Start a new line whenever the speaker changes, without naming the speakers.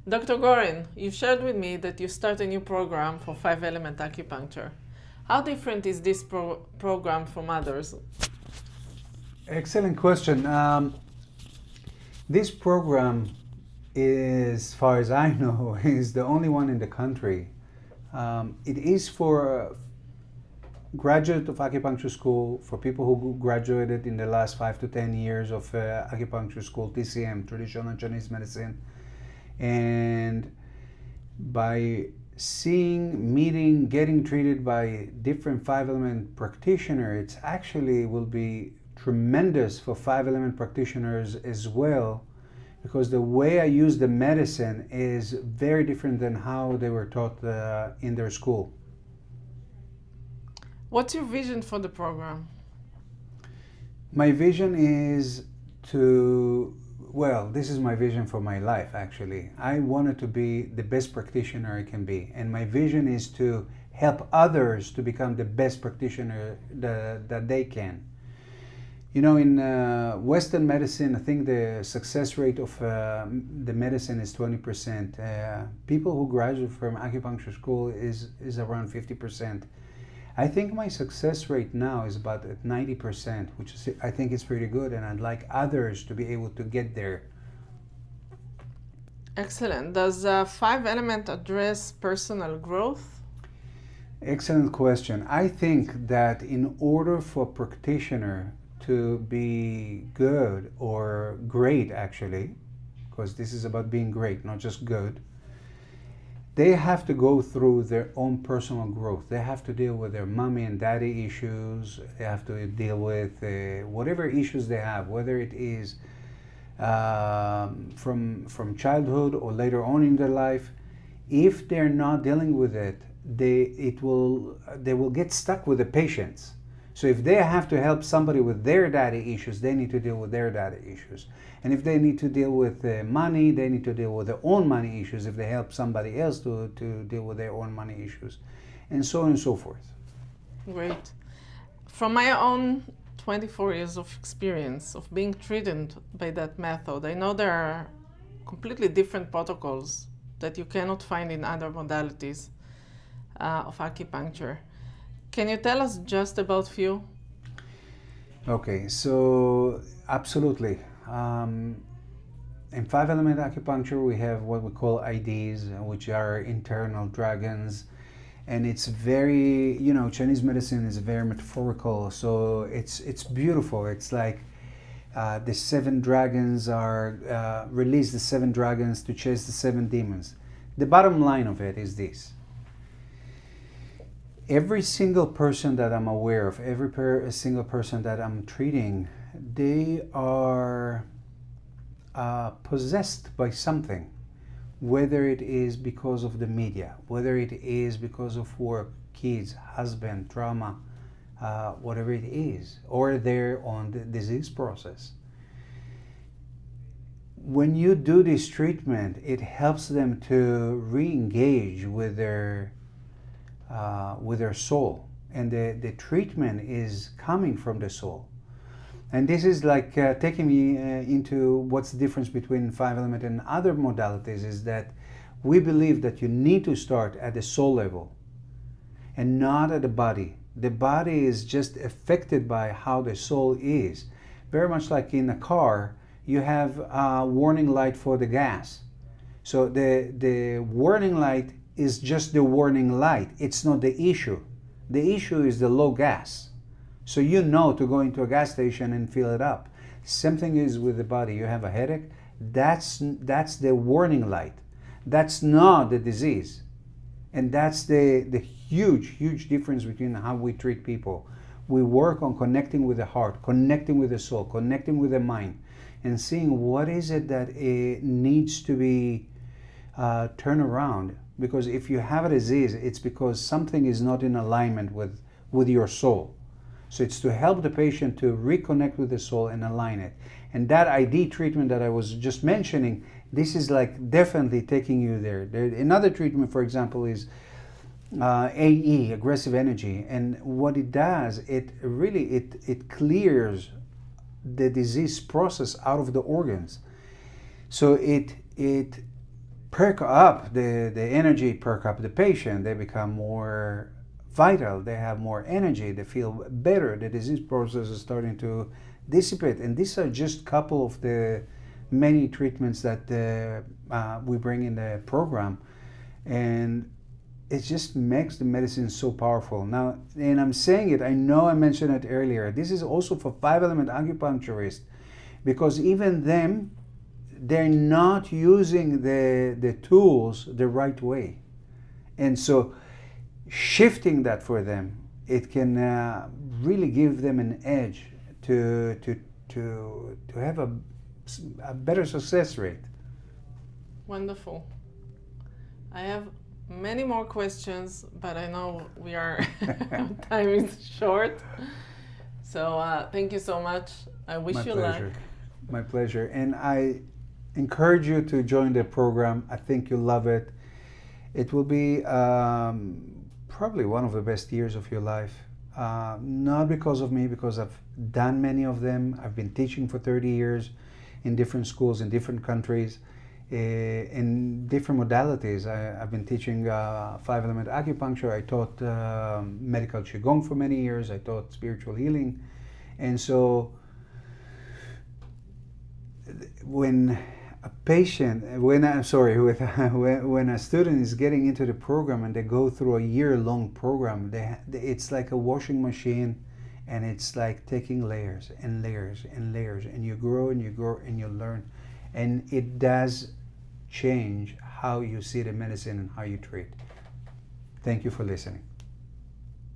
Dr. Goren, you've shared with me that you start a new program for 5-element acupuncture. How different is this program from others?
Excellent question. This program, as far as I know, is the only one in the country. It is for graduate of acupuncture school, for people who graduated in the last 5 to 10 years of acupuncture school, TCM, traditional Chinese medicine, and by seeing, meeting, getting treated by different 5-element practitioners, it actually will be tremendous for 5-element practitioners as well, because the way I use the medicine is very different than how they were taught in their school.
What's your vision for the program?
My vision is to, well, this is my vision for my life actually. I wanted to be the best practitioner I can be, and my vision is to help others to become the best practitioner that they can. You know, in Western medicine, I think the success rate of the medicine is 20%. People who graduate from acupuncture school is around 50%. I think my success rate now is about at 90%, which is, I think is pretty good, and I'd like others to be able to get there.
Excellent. Does 5-element address personal growth?
Excellent question. I think that in order for a practitioner to be good or great, actually, because this is about being great, not just good, they have to go through their own personal growth. They have to deal with their mommy and daddy issues. They have to deal with whatever issues they have, whether it is from childhood or later on in their life. If they're not dealing with it, they will get stuck with the patients. So if they have to help somebody with their daddy issues, they need to deal with their daddy issues. And if they need to deal with money, they need to deal with their own money issues if they help somebody else to deal with their own money issues, and so on and so forth.
Great. From my own 24 years of experience of being treated by that method, I know there are completely different protocols that you cannot find in other modalities of acupuncture. Can you tell us just about few?
Okay, so absolutely. In 5-element acupuncture, we have what we call IDs, which are internal dragons, and it's very, you know, Chinese medicine is very metaphorical, so it's beautiful. It's like the 7 dragons are release the 7 dragons to chase the 7 demons. The bottom line of it is this. Every single person that I'm aware of, every single person that I'm treating, they are possessed by something, whether it is because of the media, whether it is because of work, kids, husband, trauma, whatever it is, or they're on the disease process. When you do this treatment, it helps them to re-engage with their soul, and the treatment is coming from the soul. And this is like taking me into what's the difference between 5-element and other modalities, is that we believe that you need to start at the soul level and not at the body. The body is just affected by how the soul is. Very much like in a car, you have a warning light for the gas. So the warning light is just the warning light. It's not the issue. The issue is the low gas. So you know to go into a gas station and fill it up. Same thing is with the body. You have a headache, that's the warning light. That's not the disease. And that's the huge difference between how we treat people. We work on connecting with the heart, connecting with the soul, connecting with the mind, and seeing what is it that it needs to be turned around. Because if you have a disease, it's because something is not in alignment with your soul. So it's to help the patient to reconnect with the soul and align it. And that ID treatment that I was just mentioning, this is like definitely taking you there. Another treatment, for example, is AE, aggressive energy. And what it does, it really clears the disease process out of the organs. So it perk up the energy, perk up the patient. They become more vital, they have more energy, they feel better, the disease process is starting to dissipate. And these are just a couple of the many treatments that we bring in the program. And it just makes the medicine so powerful. Now, and I'm saying it, I know I mentioned it earlier, this is also for 5-element acupuncturists, because even them, they're not using the tools the right way. And so shifting that for them, it can really give them an edge to have a better success rate.
Wonderful. I have many more questions, but I know we are time is short. So thank you so much. I wish you luck.
My pleasure. And I encourage you to join the program. I think you'll love it. It will be probably one of the best years of your life. Not because of me, because I've done many of them. I've been teaching for 30 years in different schools in different countries, in different modalities. I've been teaching 5-element acupuncture. I taught medical qigong for many years. I taught spiritual healing. And so when a patient, when a student is getting into the program and they go through a year-long program, it's like a washing machine, and it's like taking layers and layers and layers, and you grow and you grow and you learn, and it does change how you see the medicine and how you treat. Thank you for listening.